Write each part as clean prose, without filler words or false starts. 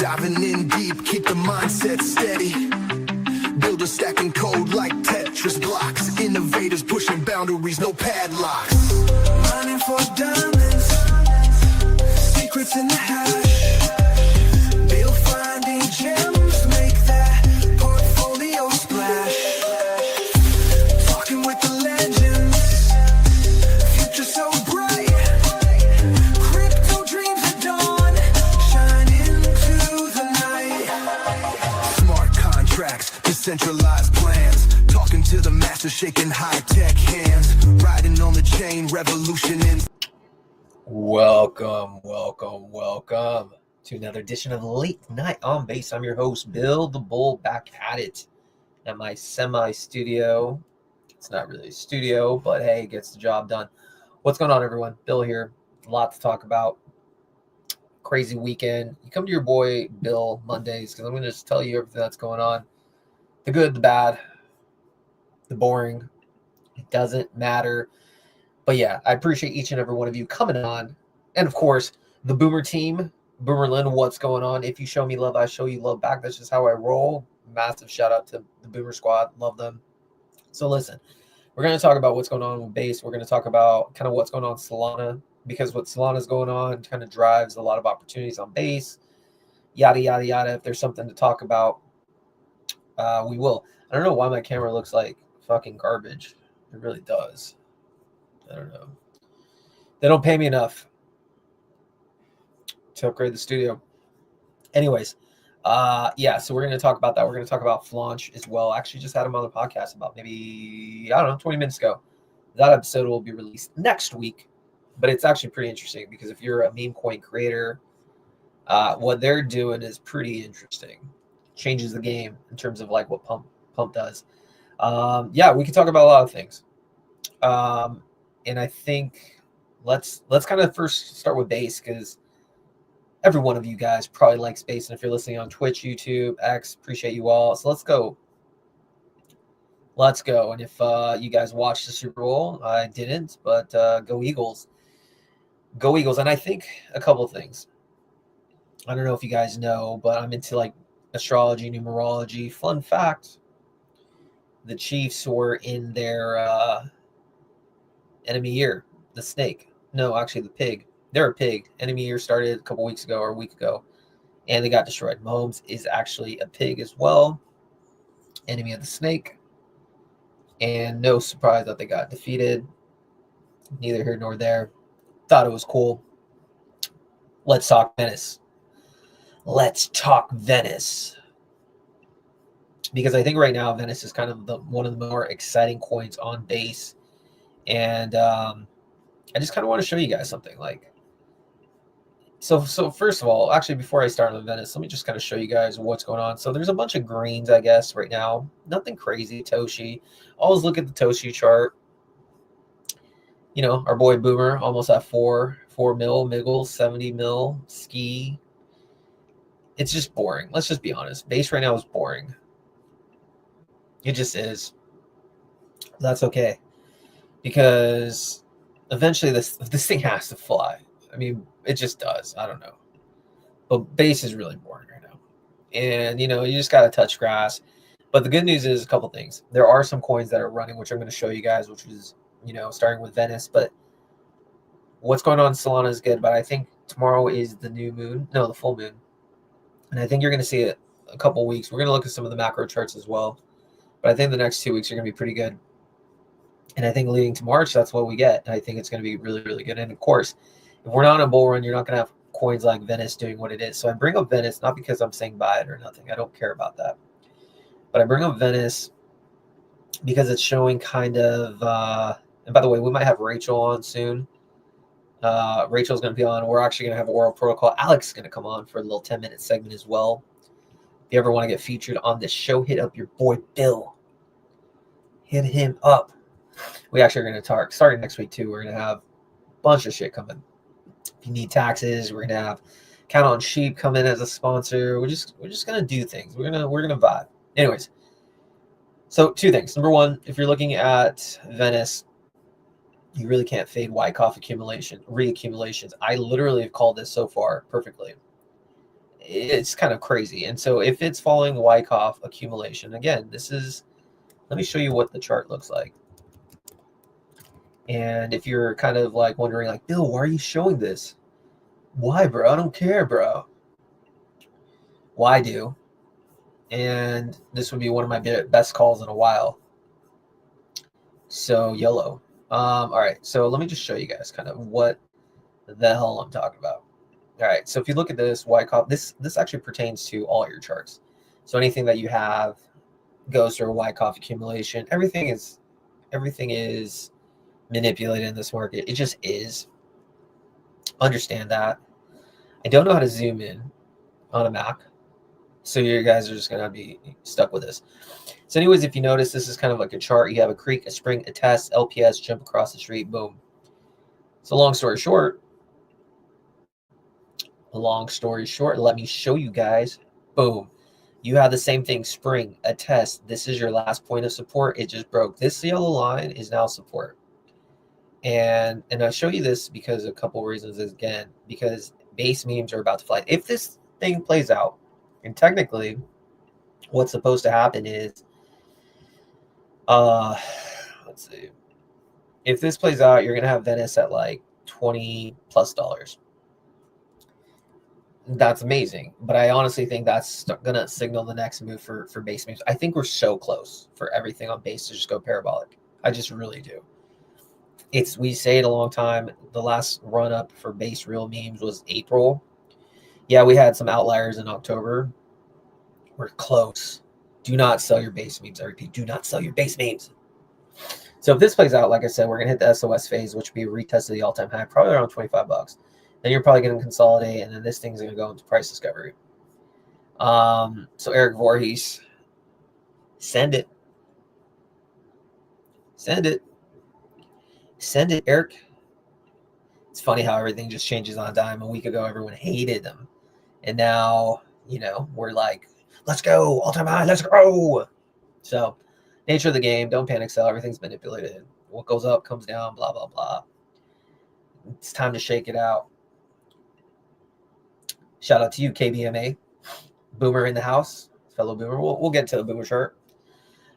Diving in deep, keep the mindset steady. Builders stacking code like Tetris blocks. Innovators pushing boundaries, no padlocks. Mining for diamonds, secrets in the hash. They'll finding gems, make that portfolio splash. Talking with the legends, future so bright. Crypto dreams at dawn, shine into the night. Smart contracts, decentralized plans. Talking to the master, shaking high-tech hands. Riding on the chain, revolution in. Welcome to another edition of Late Night on Base. I'm your host, Bill the Bull, back at it at my semi-studio. It's not really a studio, but hey, it gets the job done. What's going on, everyone? Bill here. A lot to talk about. Crazy weekend. You come to your boy, Bill, Mondays, because I'm going to just tell you everything that's going on. The good, the bad, the boring. It doesn't matter. But yeah, I appreciate each and every one of you coming on. And of course, the Boomer team, Boomerland, what's going on? If you show me love, I show you love back. That's just how I roll. Massive shout out to the Boomer squad. Love them. So listen, we're going to talk about what's going on with Base. We're going to talk about kind of what's going on in Solana, because what Solana is going on kind of drives a lot of opportunities on Base. Yada, yada, yada. If there's something to talk about, we will. I don't know why my camera looks like fucking garbage. It really does. I don't know. They don't pay me enough to upgrade the studio. Anyways, yeah, so we're going to talk about that. We're going to talk about Flaunch as well. I actually just had him on the podcast about maybe, 20 minutes ago. That episode will be released next week, but it's actually pretty interesting because if you're a meme coin creator, what they're doing is pretty interesting. Changes the game in terms of like what Pump does. Yeah, we can talk about a lot of things. And I think let's kind of first start with Base, because every one of you guys probably likes Base. And if you're listening on Twitch, YouTube, X, appreciate you all. So let's go. And if you guys watched the Super Bowl, I didn't, but go Eagles. Go Eagles. And I think a couple of things. I don't know if you guys know, but I'm into like astrology, numerology. Fun fact, the Chiefs were in their enemy year, the snake. No, actually the pig. They're a pig. Enemy year started a couple weeks ago or a week ago, and they got destroyed. Mahomes is actually a pig as well. Enemy of the snake. And no surprise that they got defeated. Neither here nor there. Thought it was cool. Let's talk Venice. Because I think right now Venice is kind of one of the more exciting coins on Base. And I just kind of want to show you guys something. Like, so first of all, actually, before I start on Venice, let me just kind of show you guys what's going on. So there's a bunch of greens, I guess, right now. Nothing crazy. Toshi. Always look at the Toshi chart. You know, our boy Boomer almost at 4 mil. Miggles 70 mil. Ski. It's just boring. Let's just be honest. Base right now is boring. It just is. That's okay. Because eventually this thing has to fly. I mean, it just does. I don't know. But Base is really boring right now. And, you just got to touch grass. But the good news is a couple things. There are some coins that are running, which I'm going to show you guys, which is, starting with Venice. But what's going on in Solana is good. But I think tomorrow is the new moon. No, the full moon. And I think you're going to see it a couple weeks. We're going to look at some of the macro charts as well. But I think the next 2 weeks are going to be pretty good. And I think leading to March, that's what we get. And I think it's going to be really, really good. And of course, if we're not on a bull run, you're not going to have coins like Venice doing what it is. So I bring up Venice, not because I'm saying buy it or nothing. I don't care about that. But I bring up Venice because it's showing kind of, and by the way, we might have Rachel on soon. Rachel's going to be on. We're actually going to have Oral Protocol. Alex is going to come on for a little 10-minute segment as well. If you ever want to get featured on this show, hit up your boy Bill. Hit him up. We actually are going to talk starting next week too. We're going to have a bunch of shit coming. If you need taxes, we're going to have Count on Sheep come in as a sponsor. We're just going to do things. We're going to vibe. Anyways, so two things. Number one, if you're looking at Venice, you really can't fade Wyckoff reaccumulations. I literally have called this so far perfectly. it's kind of crazy. And so if it's following Wyckoff accumulation, again, this is, let me show you what the chart looks like. And if you're kind of like wondering, like, Bill, why are you showing this? Why, bro? I don't care, bro. Well, I do. And this would be one of my best calls in a while. So YOLO. All right, so let me just show you guys kind of what the hell I'm talking about. All right, so if you look at this Wyckoff, this actually pertains to all your charts. So anything that you have goes through a Wyckoff accumulation. Everything is manipulated in this market. It just is. Understand that. I don't know how to zoom in on a Mac, so you guys are just gonna be stuck with this. So anyways, if you notice, this is kind of like a chart. You have a creek, a spring, a test, LPS, jump across the street, boom. So long story short, let me show you guys. Boom. You have the same thing, spring, a test. This is your last point of support. It just broke. This yellow line is now support. And I show you this because a couple reasons. Again, because base memes are about to fly. If this thing plays out, and technically what's supposed to happen is, let's see. If this plays out, you're going to have Venice at like $20+ plus. That's amazing. But I honestly think that's going to signal the next move for base memes. I think we're so close for everything on base to just go parabolic. I just really do. We say it a long time. The last run up for base real memes was April. Yeah, we had some outliers in October. We're close. Do not sell your base memes. I repeat, do not sell your base memes. So if this plays out, like I said, we're going to hit the SOS phase, which would be a retest of the all-time high, probably around $25. Then you're probably going to consolidate, and then this thing's going to go into price discovery. So Eric Voorhees, send it. Send it. Send it, Eric. It's funny how everything just changes on a dime. A week ago, everyone hated them. And now, we're like, let's go, all-time high, let's go. So nature of the game, don't panic sell. Everything's manipulated. What goes up comes down, blah, blah, blah. It's time to shake it out. Shout out to you, KBMA. Boomer in the house, fellow Boomer. We'll get to the Boomer chart.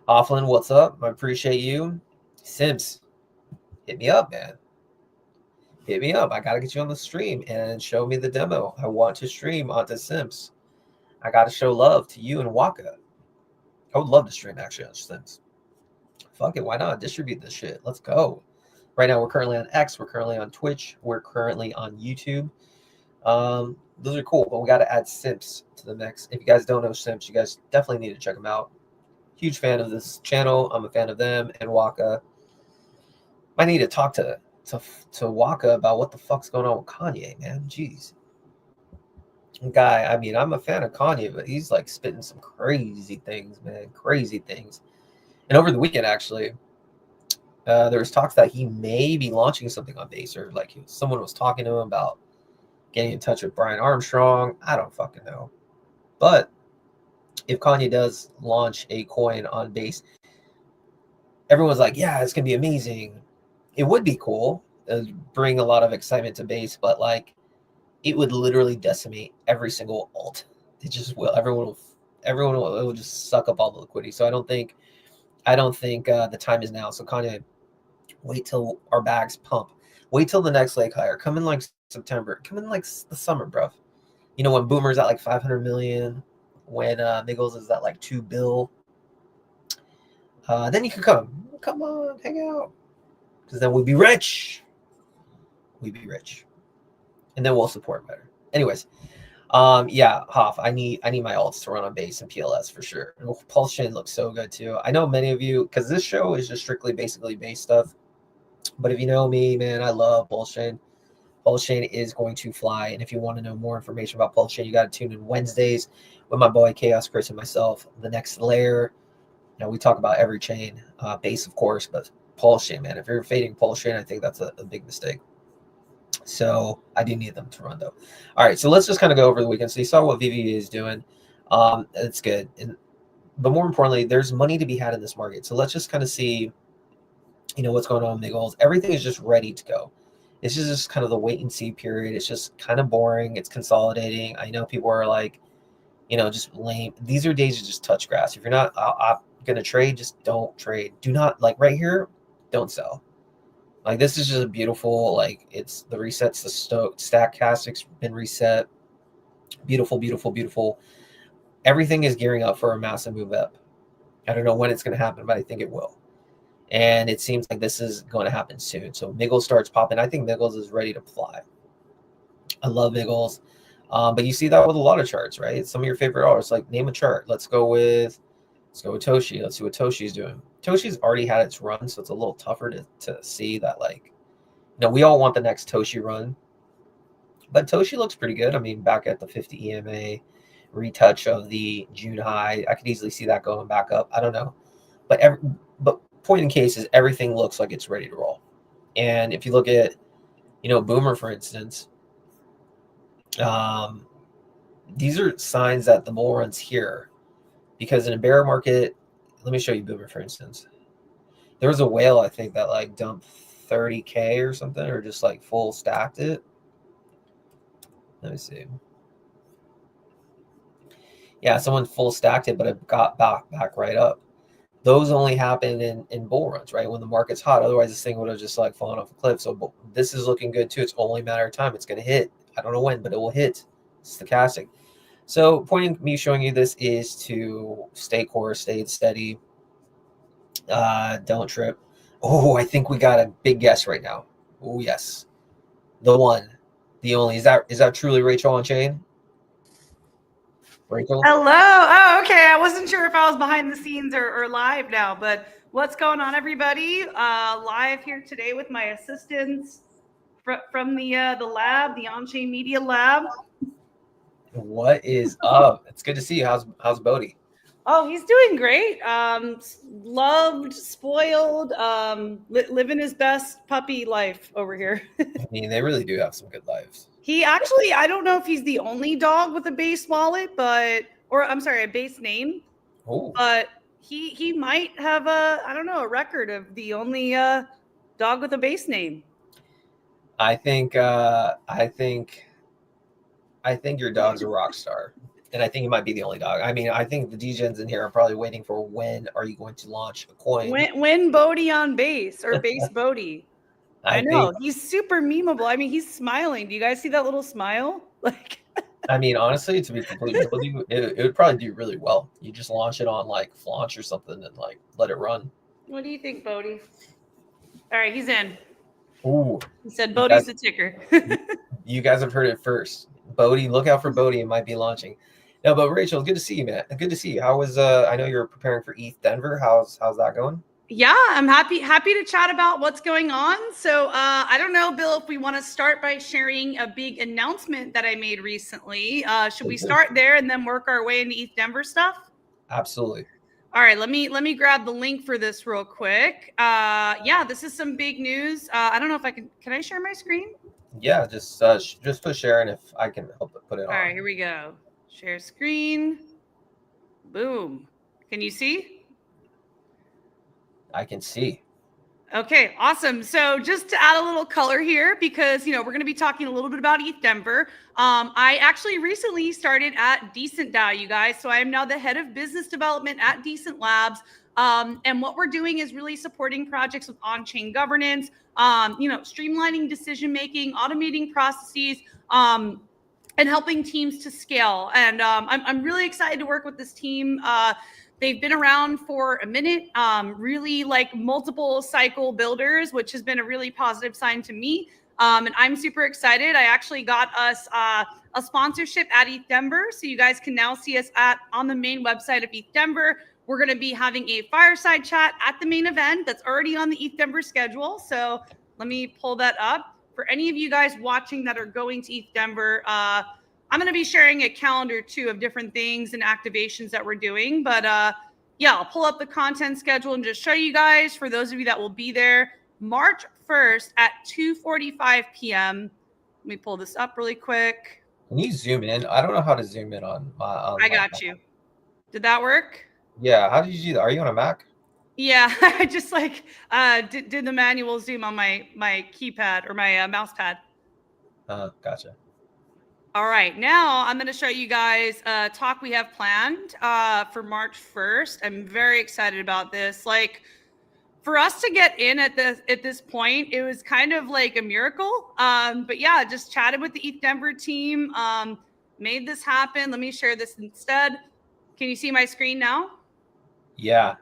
Offland, what's up? I appreciate you. Sims, hit me up, man. Hit me up. I got to get you on the stream and show me the demo. I want to stream onto Sims. I got to show love to you and Waka. I would love to stream actually on Sims. Fuck it. Why not? Distribute this shit. Let's go. Right now, we're currently on X. We're currently on Twitch. We're currently on YouTube. Those are cool, but we got to add Sims to the mix. If you guys don't know Sims, you guys definitely need to check them out. Huge fan of this channel. I'm a fan of them and Waka. I need to talk to Waka about what the fuck's going on with Kanye, man. Jeez. Guy, I mean, I'm a fan of Kanye, but he's like spitting some crazy things, man. Crazy things. And over the weekend, actually, there was talks that he may be launching something on base, or like someone was talking to him about getting in touch with Brian Armstrong. I don't fucking know. But if Kanye does launch a coin on base, everyone's like, yeah, it's going to be amazing. It would be cool. It would bring a lot of excitement to base, but like it would literally decimate every single alt. It just will. Everyone will just suck up all the liquidity. So I don't think the time is now. So Kanye, wait till our bags pump. Wait till the next leg higher. Come in like September. Come in like the summer, bro. When Boomer's at like 500 million, when Niggles is at like $2 billion, then you can come. Come on, hang out. Because then we'd be rich. We'd be rich. And then we'll support better. Anyways, yeah, Hoff, I need my alts to run on base and PLS for sure. And Pulse Chain looks so good too. I know many of you, because this show is just strictly basically base stuff. But if you know me, man, I love Pulse Chain. Pulse Chain is going to fly. And if you want to know more information about Pulse Chain, you got to tune in Wednesdays with my boy Chaos Chris and myself. The next layer, we talk about every chain, base, of course, but Pulse Chain, man. If you're fading Pulse Chain, I think that's a big mistake. So I do need them to run, though. All right, so let's just kind of go over the weekend. So you saw what VVV is doing. It's good. But more importantly, there's money to be had in this market. So let's just kind of see, what's going on with Niggles. Everything is just ready to go. This is just kind of the wait and see period. It's just kind of boring. It's consolidating. I know people are like, just lame. These are days to just touch grass. If you're not going to trade, just don't trade. Do not, like right here, don't sell. Like this is just a beautiful, like it's the resets, the stack castix been reset. Beautiful, beautiful, beautiful. Everything is gearing up for a massive move up. I don't know when it's going to happen, but I think it will. And it seems like this is going to happen soon. So Miggles starts popping. I think Miggles is ready to fly. I love Miggles. But you see that with a lot of charts, right? Some of your favorite artists, like name a chart. Let's go with Toshi. Let's see what Toshi's doing. Toshi's already had its run, so it's a little tougher to see that, like, we all want the next Toshi run. But Toshi looks pretty good. I mean, back at the 50 EMA retouch of the June high, I could easily see that going back up. I don't know. But point in case is everything looks like it's ready to roll. And if you look at, Boomer, for instance, these are signs that the bull run's here. Because in a bear market, let me show you Boomer, for instance. There was a whale, I think, that like dumped 30K or something, or just like full stacked it. Let me see. Yeah, someone full stacked it, but it got back right up. Those only happen in bull runs, right? When the market's hot. Otherwise, this thing would have just like fallen off a cliff. So this is looking good too. It's only a matter of time. It's going to hit. I don't know when, but it will hit. It's stochastic. So me showing you this is to stay course, stay steady. Don't trip. Oh, I think we got a big guess right now. Oh, yes. The one, the only. Is that truly Rachel on chain? Rachel? Hello. Oh, okay. I wasn't sure if I was behind the scenes or live now, but what's going on, everybody? Live here today with my assistants from the lab, the On-Chain Media Lab. What is up? It's good to see you. How's Bodhi? Oh, he's doing great. Loved, spoiled, living his best puppy life over here. I mean, they really do have some good lives. He actually, I don't know if he's the only dog with a base wallet, a base name. Oh. But he might have a record of the only dog with a base name. I think your dog's a rock star. And I think you might be the only dog. I mean, I think the DGens in here are probably waiting for when are you going to launch a coin? When Bodhi on base or base Bodhi. I know he's super memeable. I mean, he's smiling. Do you guys see that little smile? Like, I mean, honestly, to be completely honest with you, it would probably do really well. You just launch it on like Flaunch or something and like let it run. What do you think, Bodhi? All right, he's in. Ooh. He said Bodhi's the ticker. You guys have heard it first. Bodhi, look out for Bodhi. It might be launching. No, but Rachel, good to see you, man. Good to see you. How was I know you're preparing for ETH Denver. How's that going? Yeah, I'm happy to chat about what's going on. So I don't know, Bill, if we want to start by sharing a big announcement that I made recently. Should we start there and then work our way into ETH Denver stuff? Absolutely. All right, let me grab the link for this real quick. Yeah, this is some big news. I don't know if I can I share my screen? Yeah, just put share, and if I can help put it on. All right, here we go. Share screen. Boom. Can you see? I can see. Okay, awesome. So just to add a little color here, because we're going to be talking a little bit about ETH Denver. I actually recently started at Decent DAO, you guys. So I am now the head of business development at Decent Labs. And what we're doing is really supporting projects with on-chain governance, streamlining decision making, automating processes, and helping teams to scale. And I'm really excited to work with this team. They've been around for a minute, really like multiple cycle builders, which has been a really positive sign to me. And I'm super excited. I actually got us a sponsorship at ETH Denver. So you guys can now see us on the main website of ETH Denver. We're going to be having a fireside chat at the main event that's already on the ETH Denver schedule. So let me pull that up. For any of you guys watching that are going to ETH Denver, I'm going to be sharing a calendar too of different things and activations that we're doing. But yeah, I'll pull up the content schedule and just show you guys, for those of you that will be there, March 1st at 2:45 p.m. Let me pull this up really quick. Can you zoom in? I don't know how to zoom in on my. I got you. Did that work? Yeah. How did you do that? Are you on a Mac? Yeah, I just like did the manual zoom on my keypad or my mouse pad. Gotcha. All right, now I'm going to show you guys a talk we have planned for March 1st. I'm very excited about this. Like, for us to get in at this point, it was kind of like a miracle. But yeah, just chatted with the ETH Denver team, made this happen. Let me share this instead. Can you see my screen now? Yeah.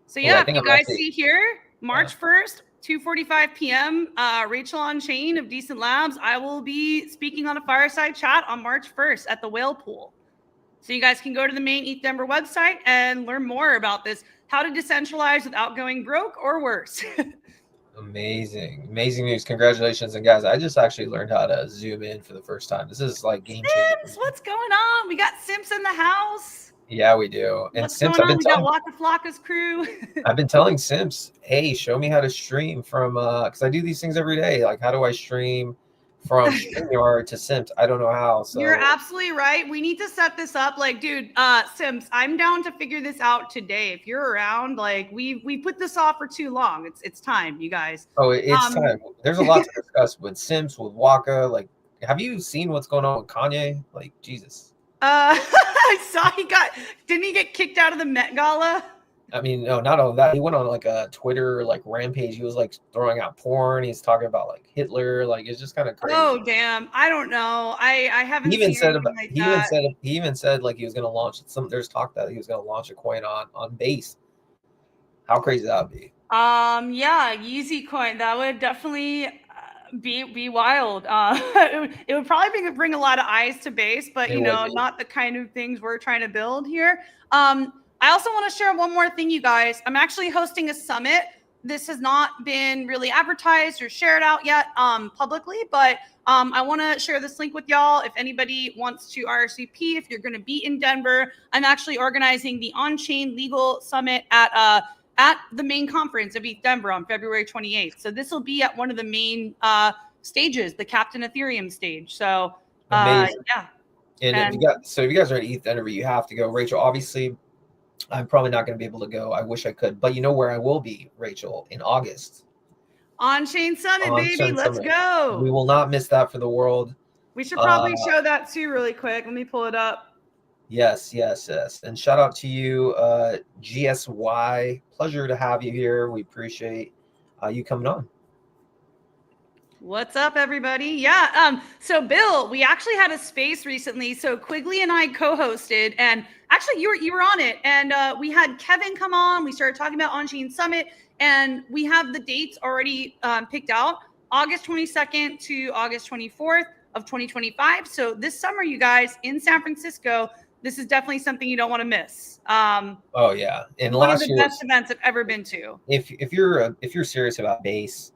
So yeah, I if think you I'm guys actually- see here, March 1st, 2:45 p.m. Rachel on Chain of Decent Labs. I will be speaking on a fireside chat on March 1st at the Whale Pool. So you guys can go to the main ETH Denver website and learn more about this, how to decentralize without going broke or worse. Amazing news. Congratulations. And guys, I just actually learned how to zoom in for the first time. This is like game changing. Simps, what's going on? We got Simps in the house. Yeah, we do. And What's Simps, going on? We got Waka Flocka's crew. I've been telling Simps, hey, show me how to stream from because I do these things every day. Like, how do I stream from StreamYard to Simps? I don't know how. So You're absolutely right. We need to set this up. Like, dude, Simps, I'm down to figure this out today. If you're around, like we put this off for too long. It's time, you guys. Oh, it's time. There's a lot to discuss with Simps, with Waka. Like, have you seen what's going on with Kanye? Like, Jesus. I saw didn't he get kicked out of the Met Gala? I mean, no, not all that. He went on like a Twitter like rampage. He was like throwing out porn. He's talking about like Hitler. Like, it's just kind of crazy. Oh damn! I don't know. I haven't. He even seen said anything about like he that. even said like he was going to launch some. There's talk that he was going to launch a coin on Base. How crazy that would be. Yeah, Yeezy coin. That would definitely be wild. It would probably bring a lot of eyes to Base, but not the kind of things we're trying to build here. I also want to share one more thing, you guys. I'm actually hosting a summit. This has not been really advertised or shared out yet publicly, but I want to share this link with y'all. If anybody wants to RSVP, if you're going to be in Denver, I'm actually organizing the On-Chain Legal Summit at the main conference of ETH Denver on February 28th. So this will be at one of the main stages, the Captain Ethereum stage. So yeah. And if you guys are at ETH Denver, you have to go. Rachel, obviously, I'm probably not going to be able to go. I wish I could, but you know where I will be, Rachel, in August. On-Chain Summit, baby. Let's go. We will not miss that for the world. We should probably show that too really quick. Let me pull it up. Yes. And shout out to you, GSY. Pleasure to have you here. We appreciate you coming on. What's up, everybody? Yeah. So Bill, we actually had a space recently. So Quigley and I co-hosted, and actually you were on it. And we had Kevin come on. We started talking about On-Chain Summit, and we have the dates already picked out: August 22nd to August 24th of 2025. So this summer, you guys, in San Francisco, this is definitely something you don't want to miss. Oh yeah, and one of the best events I've ever been to. If you're serious about Base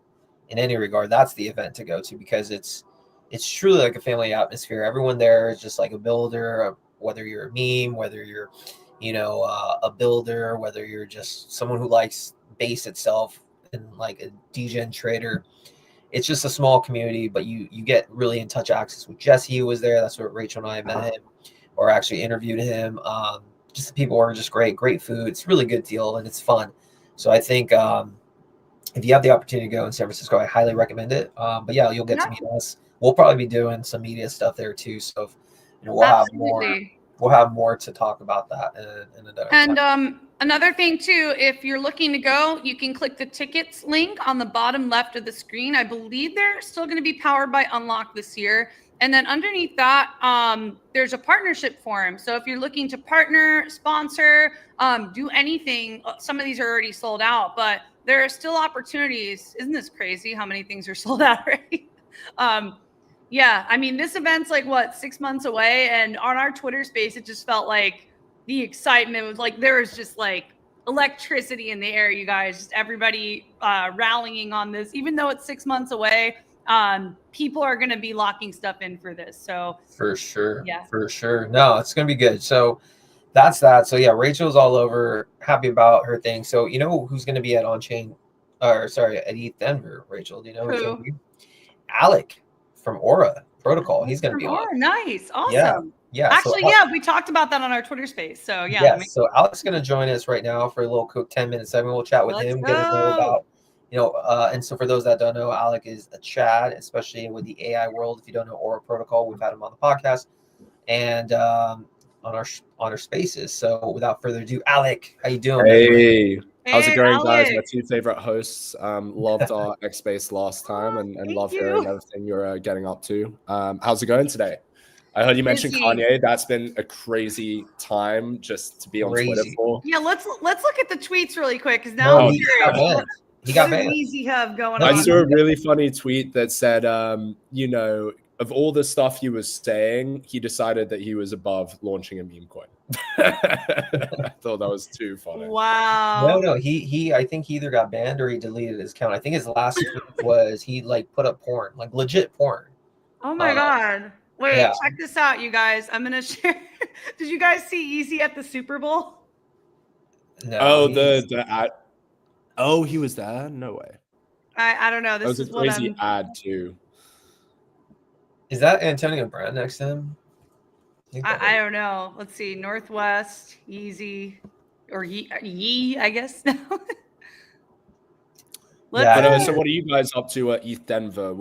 in any regard, that's the event to go to, because it's truly like a family atmosphere. Everyone there is just like a builder, whether you're a meme, whether you're a builder, whether you're just someone who likes Base itself and like a degen trader. It's just a small community, but you get really in touch access with Jesse, who was there. That's where Rachel and I met him, or actually interviewed him. Just the people are just great food. It's a really good deal, and it's fun. So I think if you have the opportunity to go in San Francisco, I highly recommend it. But yeah, you'll get to meet us. We'll probably be doing some media stuff there too. So we'll have more to talk about that in another time. Another thing too, if you're looking to go, you can click the tickets link on the bottom left of the screen. I believe they're still going to be powered by Unlock this year. And then underneath that, there's a partnership forum. So if you're looking to partner, sponsor, do anything, some of these are already sold out, but there are still opportunities. Isn't this crazy how many things are sold out already? Yeah, I mean, this event's like, 6 months away? And on our Twitter space, it just felt like the excitement was like, there was just like electricity in the air, you guys, just everybody rallying on this, even though it's 6 months away. People are going to be locking stuff in for this. So for sure. Yeah, for sure. No, it's going to be good. So that's that. So yeah, Rachel's all over, happy about her thing. So you know who's going to be at at ETH Denver, Rachel? Do you know who's Alec from Aura Protocol? He's going to be on. Nice. Awesome. Yeah. Yeah. Actually, so, yeah, we talked about that on our Twitter space. So yeah, that Yes. makes- So Alex is going to join us right now for a little quick 10-minute segment. We'll chat with Let's him, get to know go. about, and so for those that don't know, Alec is a Chad, especially with the AI world. If you don't know Aura Protocol, we've had him on the podcast and on our spaces. So without further ado, Alec, how you doing, my friend? Hey, how's it Hey, going, guys? My Alex. two favorite hosts. Loved our X Space last time and Thank love you. hearing everything you're getting up to. How's it going today? I heard you mention Busy. Kanye. That's been a crazy time just to be on Twitter Crazy. for. Yeah, let's look at the tweets really quick because now No, I'm he curious. got banned. He got What does banned. Yeezy have going I on? saw a really funny tweet that said, of all the stuff he was saying, he decided that he was above launching a meme coin. I thought that was too funny. Wow. No, he I think he either got banned or he deleted his account. I think his last tweet was he like put up porn, like legit porn. Oh my God. Wait, yeah. check this out, you guys. I'm gonna share. Did you guys see Yeezy at the Super Bowl? No, Oh, he's- the ad. Oh, he was there? No way. I don't know. That This was is a what crazy I'm. ad too. Is that Antonio Brown next to him? think that I don't know. Let's see. Northwest, Yeezy, or Yee, I guess now. Yeah, But, Let's so what are you guys up to at ETH Denver?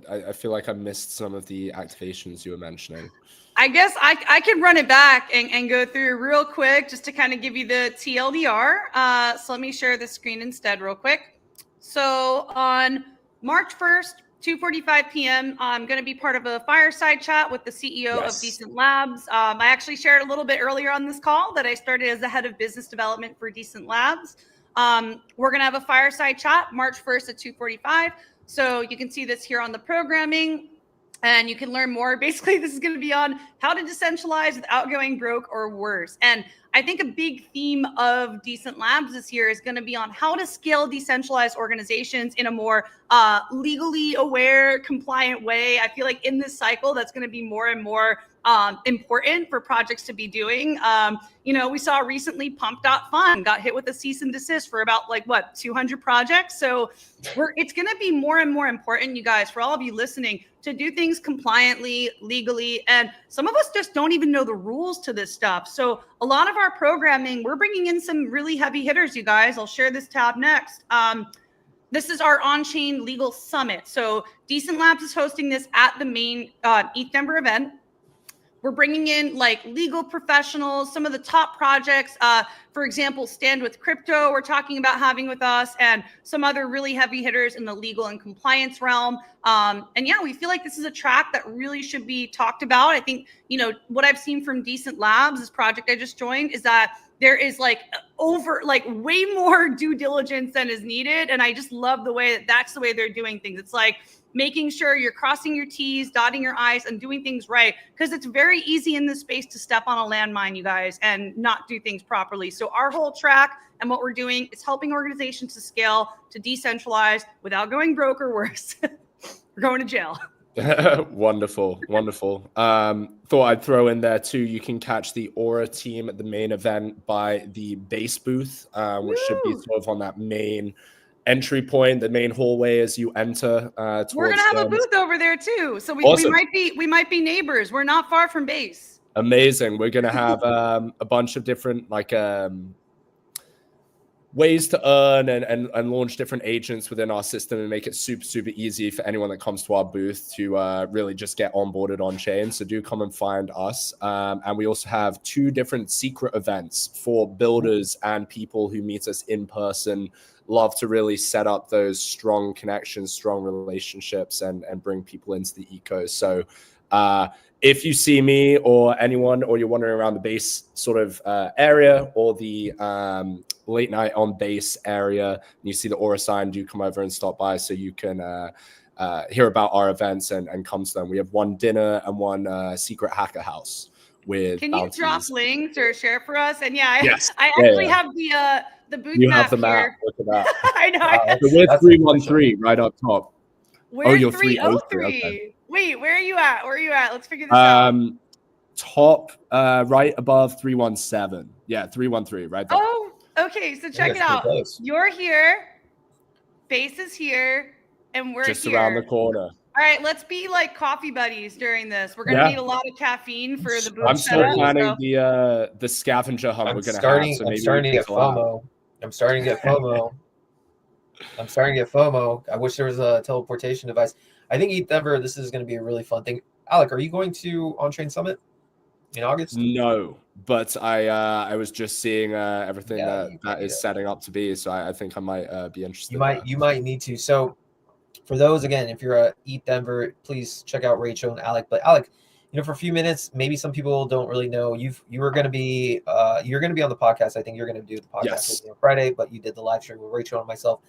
I feel like I missed some of the activations you were mentioning. I guess I can run it back and go through real quick just to kind of give you the TLDR. So let me share the screen instead real quick. So on March 1st, 2:45 p.m., I'm going to be part of a fireside chat with the CEO Yes. of Decent Labs. I actually shared a little bit earlier on this call that I started as the head of business development for Decent Labs. We're going to have a fireside chat March 1st at 2:45. So you can see this here on the programming. And you can learn more. Basically, this is going to be on how to decentralize without going broke or worse. And I think a big theme of Decent Labs this year is going to be on how to scale decentralized organizations in a more legally aware, compliant way. I feel like in this cycle, that's going to be more and more important for projects to be doing. We saw recently Pump.Fun got hit with a cease and desist for about 200 projects. So it's going to be more and more important, you guys, for all of you listening, to do things compliantly, legally. And some of us just don't even know the rules to this stuff. So a lot of our programming, we're bringing in some really heavy hitters, you guys. I'll share this tab next. This is our on-chain legal summit. So Decent Labs is hosting this at the main ETH Denver event. We're bringing in legal professionals, some of the top projects. For example, Stand With Crypto, we're talking about having with us, and some other really heavy hitters in the legal and compliance realm. We feel like this is a track that really should be talked about. I think, what I've seen from Decent Labs, this project I just joined, is that there is way more due diligence than is needed. And I just love the way that's the way they're doing things. It's like making sure you're crossing your T's, dotting your I's, and doing things right. Because it's very easy in this space to step on a landmine, you guys, and not do things properly. So our whole track and what we're doing is helping organizations to scale, to decentralize without going broke or worse. We're going to jail. Wonderful. Thought I'd throw in there too. You can catch the Aura team at the main event by the base booth, which should be sort of on that main entry point, the main hallway as you enter. We're gonna have a booth over there too, so we might be neighbors. We're not far from base. Amazing. We're gonna have a bunch of different ways to earn and launch different agents within our system and make it super easy for anyone that comes to our booth to really just get onboarded on chain. So do come and find us. And we also have 2 different secret events for builders and people who meet us in person. Love to really set up those strong connections, strong relationships, and bring people into the eco. So if you see me or anyone, or you're wandering around the base sort of area or the late night on base area, and you see the Aura sign, do come over and stop by so you can hear about our events and come to them. We have 1 dinner and 1 secret hacker house with Can bounties. you drop links or share for us? And I have the booth You map have the map. here. Look at that. I know. So we're 313 right up top. We're you're 303. 303, okay. Wait, where are you at? Let's figure this out. Top right above 317. Yeah, 313 right there. Oh, okay. So check it out. You're here. Base is here. And we're just here. around the corner. All right, let's be like coffee buddies during this. We're gonna Yeah. need a lot of caffeine for the booth I'm still setup. planning So. the scavenger hunt I'm we're gonna starting. have. So I'm maybe starting to we can get collab. FOMO. I'm starting to get FOMO. I'm starting to get FOMO. I wish there was a teleportation device. I think ETH Denver, this is going to be a really fun thing. Alec, are you going to On-Chain Summit in August? No, but I was just seeing everything Yeah, you that probably is do. setting up to be. So I think I might be interested. You might need to. So for those, again, if you're at ETH Denver, please check out Rachel and Alec. But Alec, for a few minutes, maybe some people don't really know you were going to be you're going to be on the podcast. I think you're going to do the podcast Yes. with me on Friday, but you did the live stream with Rachel and myself.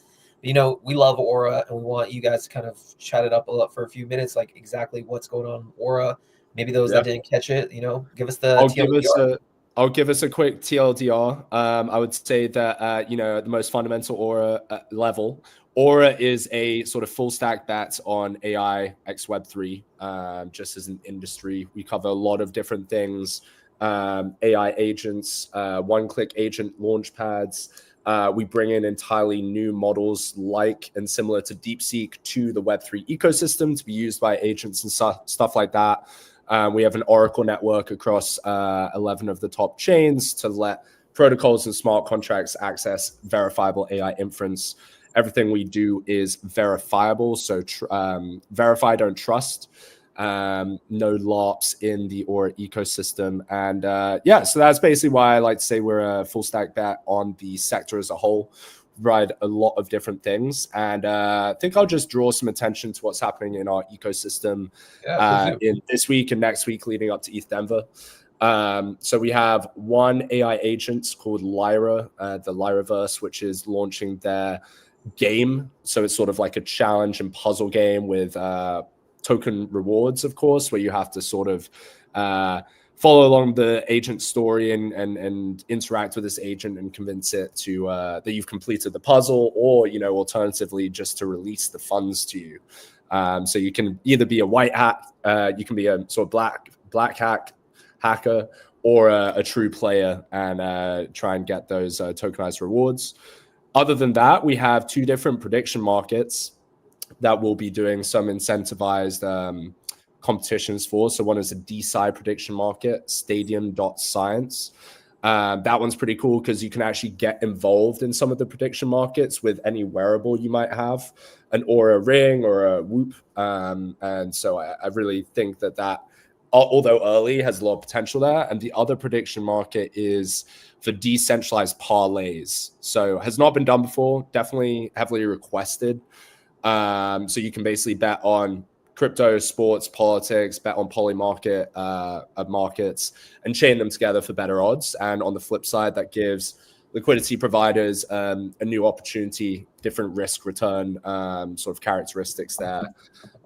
We love Aura, and we want you guys to kind of chat it up a lot for a few minutes, like exactly what's going on in Aura. Maybe those that didn't catch it, give us the TLDR. I'll give us a quick TLDR. I would say that at the most fundamental Aura level, Aura is a sort of full stack bet on AI x Web3. Just as an industry, we cover a lot of different things: AI agents, one-click agent launch pads. We bring in entirely new models like and similar to DeepSeek to the Web3 ecosystem to be used by agents and stuff like that. We have an Oracle network across 11 of the top chains to let protocols and smart contracts access verifiable AI inference. Everything we do is verifiable, so verify, don't trust. No LARPs in the Aura ecosystem. And so that's basically why I like to say we're a full stack bet on the sector as a whole. Provide a lot of different things. And I think I'll just draw some attention to what's happening in our ecosystem in this week and next week leading up to ETH Denver. So we have one AI agent called Lyra, the Lyraverse, which is launching their game. So it's sort of like a challenge and puzzle game with token rewards, of course, where you have to sort of follow along the agent story and interact with this agent and convince it to that you've completed the puzzle, or alternatively just to release the funds to you. So you can either be a white hat, you can be a sort of black hacker, or a true player and try and get those tokenized rewards. Other than that, we have two different prediction markets that we'll be doing some incentivized competitions for. So one is a DeSci prediction market, Stadium.Science. That one's pretty cool because you can actually get involved in some of the prediction markets with any wearable you might have, an Aura ring or a Whoop. And so I really think that, although early, has a lot of potential there. And the other prediction market is for decentralized parlays. So has not been done before, definitely heavily requested. So you can basically bet on crypto, sports, politics, bet on polymarket markets, and chain them together for better odds. And on the flip side, that gives liquidity providers a new opportunity, different risk return sort of characteristics there.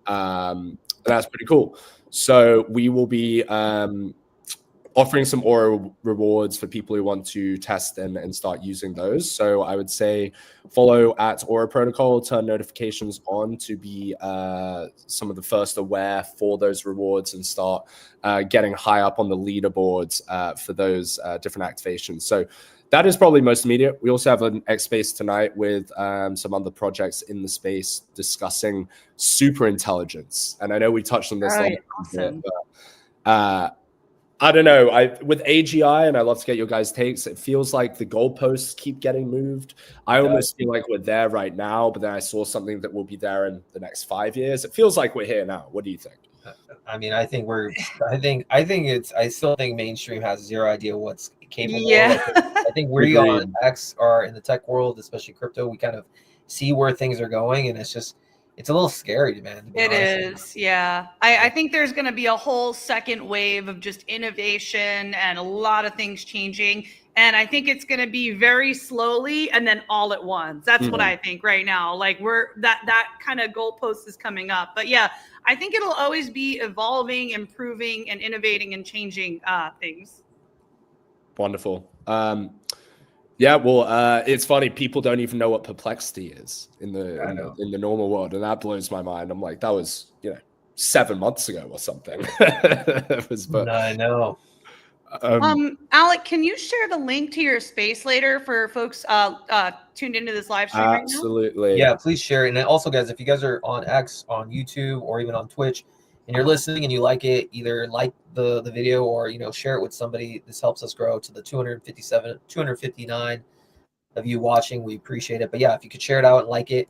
That's pretty cool. So we will be offering some Aura rewards for people who want to test and start using those. So I would say follow at Aura Protocol, turn notifications on to be some of the first aware for those rewards and start getting high up on the leaderboards for those different activations. So that is probably most immediate. We also have an X Space tonight with some other projects in the space discussing super intelligence. And I know we touched on this a bit, but I don't know. With AGI, and I love to get your guys' takes, it feels like the goalposts keep getting moved. I almost feel like we're there right now, but then I saw something that will be there in the next 5 years. It feels like we're here now. What do you think? I mean, I still think mainstream has zero idea what's capable. Yeah. I think we on X are in the tech world, especially crypto. We kind of see where things are going, and it's a little scary, man. It is, yeah. I think there's going to be a whole second wave of just innovation and a lot of things changing. And I think it's going to be very slowly and then all at once. That's what I think right now. Like that kind of goalpost is coming up. But yeah, I think it'll always be evolving, improving, and innovating and changing things. Wonderful. Yeah, well, it's funny. People don't even know what Perplexity is in the normal world, and that blows my mind. I'm like, that was 7 months ago or something. I know. Alec, can you share the link to your space later for folks tuned into this live stream right now? Absolutely. Yeah, please share it. And also, guys, if you guys are on X, on YouTube, or even on Twitch, and you're listening and you like it, either like the video or share it with somebody. This helps us grow to the 259 of you watching. We appreciate it. But yeah, if you could share it out and like it.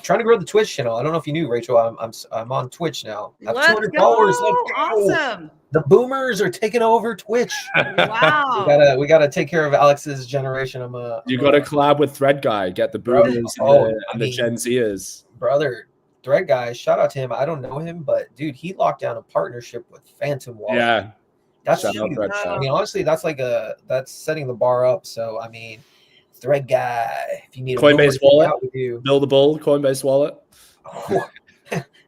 Trying to grow the Twitch channel. I don't know if you knew, Rachel. I'm on Twitch now. I have Let's 200 go. followers. Let's go. Awesome. The boomers are taking over Twitch. Wow. We gotta take care of Alex's generation. You got to collab with Thread Guy. Get the boomers and the Gen Zers. Brother, Thread Guy. Shout out to him. I don't know him, but dude, he locked down a partnership with Phantom Wallet. Yeah, that's shout out huge. Thread Guy. I mean, honestly, that's setting the bar up. So I mean, Thread Guy. If you need Coinbase a wallet, out with you. Build a Bull, Coinbase wallet. Oh,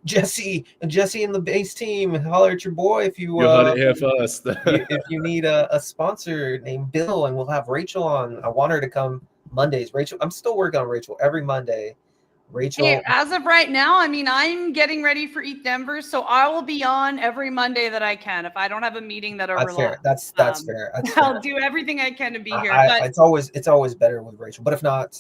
Jesse and the base team, holler at your boy if you heard it here first. if you need a sponsor named Bill, and we'll have Rachel on. I want her to come Mondays. Rachel, I'm still working on Rachel every Monday. Rachel, Hey, as of right now, I mean, I'm getting ready for ETH Denver, so I will be on every Monday that I can. If I don't have a meeting that that's overlaps, fair. That's fair. That's I'll fair. do everything I can to be here. It's always better with Rachel. But if not,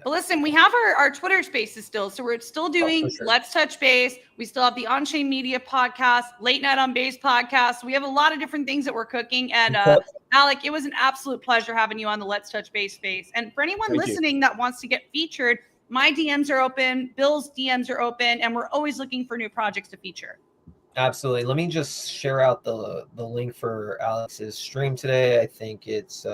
But listen, we have our Twitter spaces still. So we're still doing sure. Let's Touch Base. We still have the On-Chain Media podcast, Late Night on Base podcast. We have a lot of different things that we're cooking. And Alec, it was an absolute pleasure having you on the Let's Touch Base space. And for anyone listening that wants to get featured, my DMs are open, Bill's DMs are open, and we're always looking for new projects to feature. Absolutely. Let me just share out the link for Alex's stream today. I think it's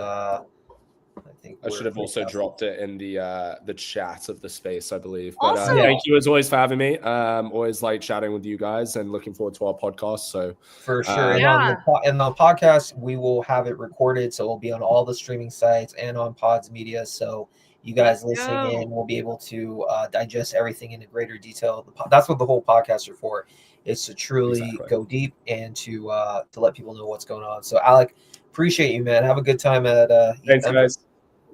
I should have also dropped it in the chat of the space, I believe. But But thank you as always for having me. Always like chatting with you guys and looking forward to our podcast. So for sure. And Yeah. on the podcast, we will have it recorded, so it'll be on all the streaming sites and on Pods Media. So you guys listening in will be able to digest everything in greater detail. That's what the whole podcast are for, is to truly go deep and to let people know what's going on. So Alec, appreciate you, man. Have a good time at thanks, guys.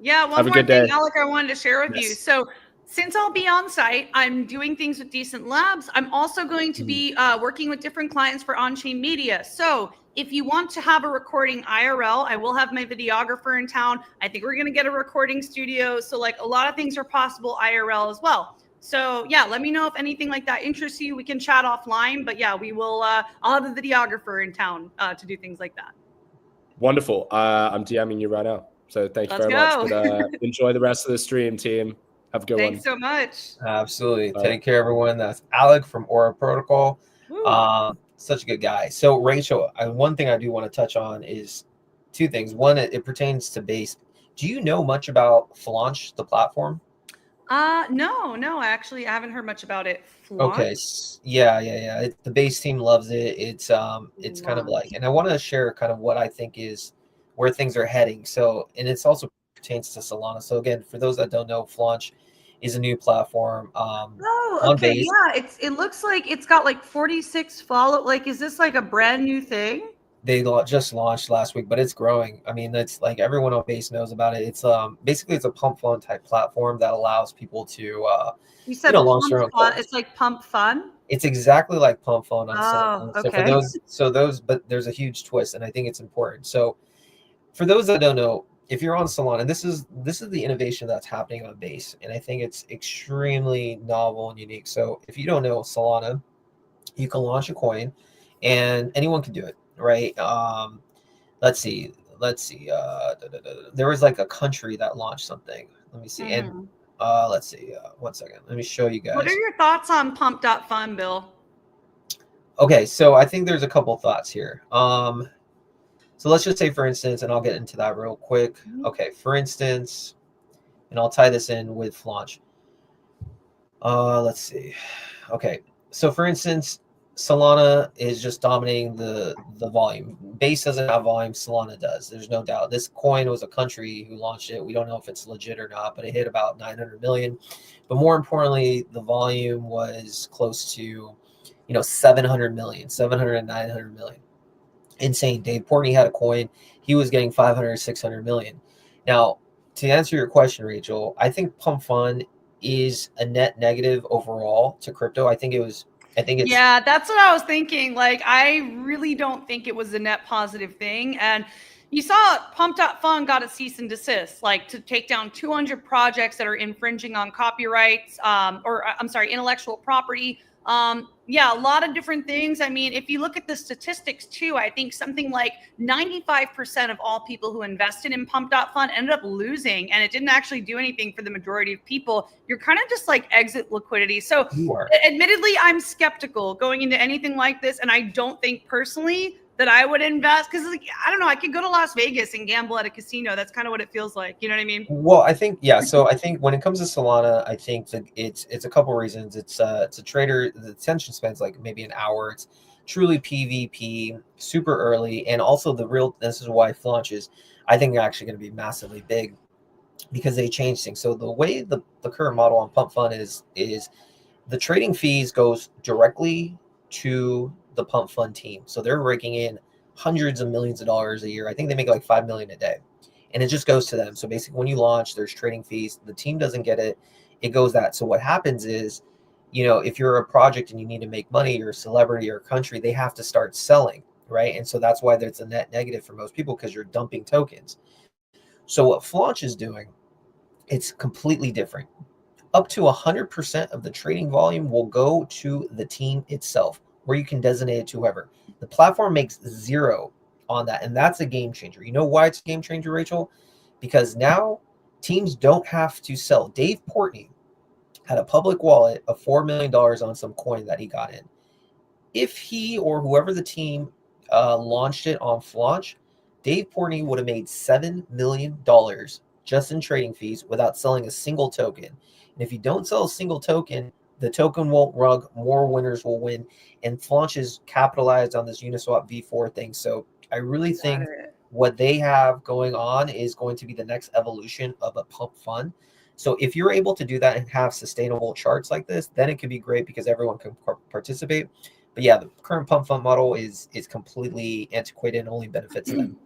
Yeah, one Have a more good thing, day. Alec, I wanted to share with you. So since I'll be on site, I'm doing things with Decent Labs. I'm also going to be working with different clients for On-Chain Media. So if you want to have a recording IRL, I will have my videographer in town. I think we're going to get a recording studio. So like a lot of things are possible IRL as well. So yeah, let me know if anything like that interests you. We can chat offline, but yeah, we will. I'll have a videographer in town to do things like that. Wonderful. I'm DMing you right now. So thank you very much. But, enjoy the rest of the stream, team. Have a good one. Thanks so much. Absolutely. Take care, everyone. That's Alec from Aura Protocol. Such a good guy. So Rachel, one thing I do want to touch on is two things. One, it pertains to Base. Do you know much about Flaunch, the platform? No, actually, I haven't heard much about it. Flaunch? Okay. Yeah. The Base team loves it. It's kind of like, and I want to share kind of what I think is where things are heading. So, and it's also pertains to Solana. So again, for those that don't know, Flaunch is a new platform. On Base. Yeah, it looks like it's got like 46 follow. Like, is this like a brand new thing? They just launched last week, but it's growing. I mean, it's like everyone on Base knows about it. It's basically it's a pump fun type platform that allows people to you said launch their own coins. It's like Pump Fun. It's exactly like Pump Fun on Solana. So okay. for those, but there's a huge twist, and I think it's important. So for those that don't know, if you're on Solana, this is the innovation that's happening on Base, and I think it's extremely novel and unique. So if you don't know Solana, you can launch a coin, and anyone can do it, right? Let's see. There was like a country that launched something. Let me see, and let's see. 1 second. Let me show you guys. What are your thoughts on Pump.Fun, Bill? Okay, so I think there's a couple thoughts here. So let's just say, for instance, and I'll get into that real quick. Okay, for instance, and I'll tie this in with Flaunch. Let's see. Okay, so for instance, Solana is just dominating the volume. Base doesn't have volume, Solana does. There's no doubt. This coin was a country who launched it. We don't know if it's legit or not, but it hit about 900 million. But more importantly, the volume was close to, 700 million, 700 and 900 million. Insane. Dave Portnoy had a coin. He was getting 500, 600 million. Now, to answer your question, Rachel, I think Pump Fun is a net negative overall to crypto. I think it's yeah, that's what I was thinking. Like, I really don't think it was a net positive thing. And You saw Pump.Fun got a cease and desist, like to take down 200 projects that are infringing on copyrights, intellectual property. Yeah, a lot of different things. I mean, if you look at the statistics too, I think something like 95% of all people who invested in Pump.Fun ended up losing, and it didn't actually do anything for the majority of people. You're kind of just like exit liquidity. So You are. admittedly, I'm skeptical going into anything like this, and I don't think personally that I would invest because, like, I don't know, I could go to Las Vegas and gamble at a casino. That's kind of what it feels like. You know what I mean? Well, I think, yeah. So I think when it comes to Solana, I think that it's a couple reasons. It's a trader. The attention spans like maybe an hour. It's truly PvP, super early, and also this is why Flaunch is, I think, actually going to be massively big because they changed things. So the way the current model on Pump Fun is the trading fees goes directly to the Pump Fun team. So they're raking in hundreds of millions of dollars a year. I think they make like 5 million a day. And it just goes to them. So basically when you launch, there's trading fees. The team doesn't get it. It goes that. So what happens is, if you're a project and you need to make money, you're a celebrity or a country, they have to start selling, right? And so that's why there's a net negative for most people because you're dumping tokens. So what Flaunch is doing, it's completely different. Up to 100% of the trading volume will go to the team itself, where you can designate it to whoever. The platform makes zero on that, and that's a game changer. You know why it's a game changer, Rachel? Because now teams don't have to sell. Dave Portnoy had a public wallet of $4 million on some coin that he got in. If he or whoever the team launched it on Flaunch, Dave Portnoy would have made $7 million just in trading fees without selling a single token. And if you don't sell a single token, the token won't rug, more winners will win. And Flaunch is capitalized on this Uniswap V4 thing. So I really think what they have going on is going to be the next evolution of a Pump Fund. So if you're able to do that and have sustainable charts like this, then it could be great because everyone can participate. But yeah, the current Pump Fund model is completely antiquated and only benefits them.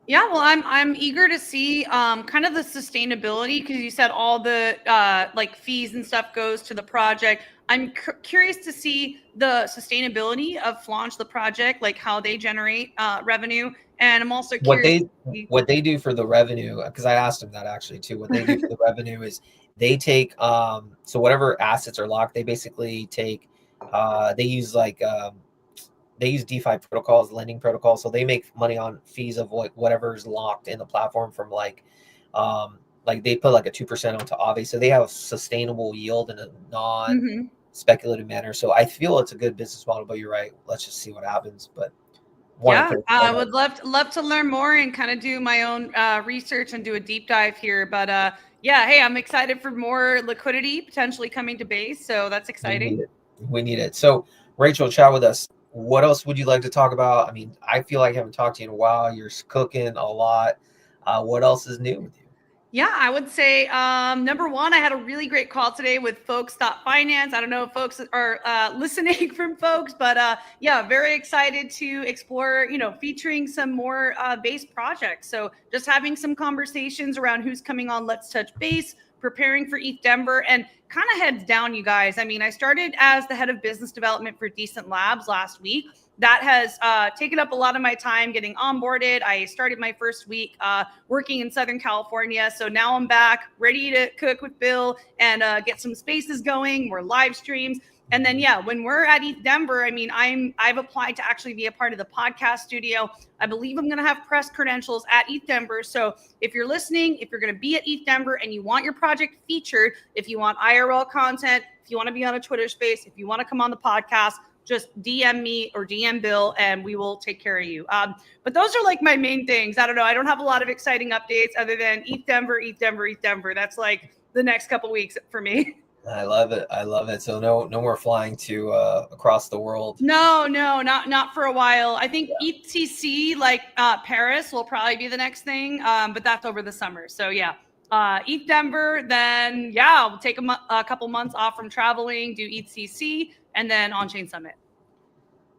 Yeah, well, I'm eager to see kind of the sustainability because you said all the like fees and stuff goes to the project. I'm curious to see the sustainability of Flaunch, the project, like how they generate revenue. And I'm also curious what they do for the revenue, because I asked them that actually too. What they do for the revenue is they take so whatever assets are locked, they basically take they use DeFi protocols, lending protocols. So they make money on fees of whatever's locked in the platform from like they put like a 2% onto Aave. So they have a sustainable yield in a non-speculative manner. So I feel it's a good business model, but you're right. Let's just see what happens. But yeah, I would love to learn more and kind of do my own research and do a deep dive here. But yeah, hey, I'm excited for more liquidity potentially coming to Base. So that's exciting. We need it. So Rachel, chat with us. What else would you like to talk about? I mean, I feel like I haven't talked to you in a while. You're cooking a lot. What else is new with you? Yeah, I would say number one, I had a really great call today with Folks.Finance. I don't know if folks are listening from Folks, but yeah, very excited to explore, featuring some more Base projects. So just having some conversations around who's coming on Let's Touch Base, preparing for ETH Denver, and kind of heads down, you guys. I mean, I started as the head of business development for Decent Labs last week. That has taken up a lot of my time getting onboarded. I started my first week working in Southern California. So now I'm back ready to cook with Bill and get some spaces going, more live streams. And then, yeah, when we're at ETH Denver, I mean, I've applied to actually be a part of the podcast studio. I believe I'm going to have press credentials at ETH Denver. So if you're listening, if you're going to be at ETH Denver and you want your project featured, if you want IRL content, if you want to be on a Twitter space, if you want to come on the podcast, just DM me or DM Bill and we will take care of you. But those are like my main things. I don't know. I don't have a lot of exciting updates other than ETH Denver, ETH Denver, ETH Denver. That's like the next couple weeks for me. I love it. I love it. So no more flying to across the world. No, not for a while. I think ETHCC, like Paris, will probably be the next thing, but that's over the summer. So yeah, ETH Denver. Then yeah, I'll take a couple months off from traveling, do ETHCC, and then On-Chain Summit.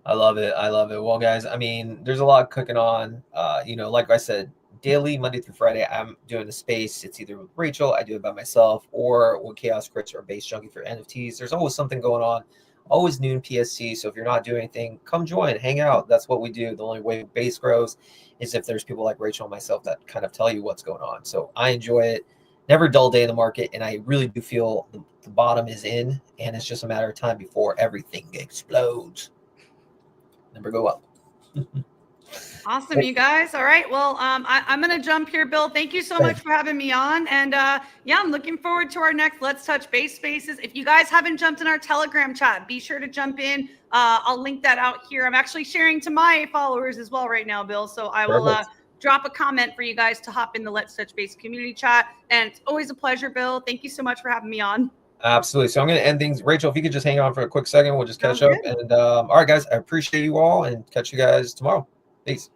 I love it. I love it. Well, guys, I mean, there's a lot cooking on. Like I said, daily, Monday through Friday, I'm doing a space. It's either with Rachel, I do it by myself, or with Chaos Crits or Base Junkie for NFTs. There's always something going on. always noon PST. So if you're not doing anything, come join, hang out. That's what we do. The only way base grows is if there's people like Rachel and myself that kind of tell you what's going on. So I enjoy it. Never a dull day in the market, and I really do feel the bottom is in, and it's just a matter of time before everything explodes. Never go up. Awesome, you guys. All right. Well, I'm going to jump here, Bill. Thank you so much for having me on. And yeah, I'm looking forward to our next Let's Touch Base Spaces. If you guys haven't jumped in our Telegram chat, be sure to jump in. I'll link that out here. I'm actually sharing to my followers as well right now, Bill. So I will drop a comment for you guys to hop in the Let's Touch Base community chat. And it's always a pleasure, Bill. Thank you so much for having me on. Absolutely. So I'm going to end things. Rachel, if you could just hang on for a quick second, we'll just catch up. And all right, guys, I appreciate you all and catch you guys tomorrow. Peace.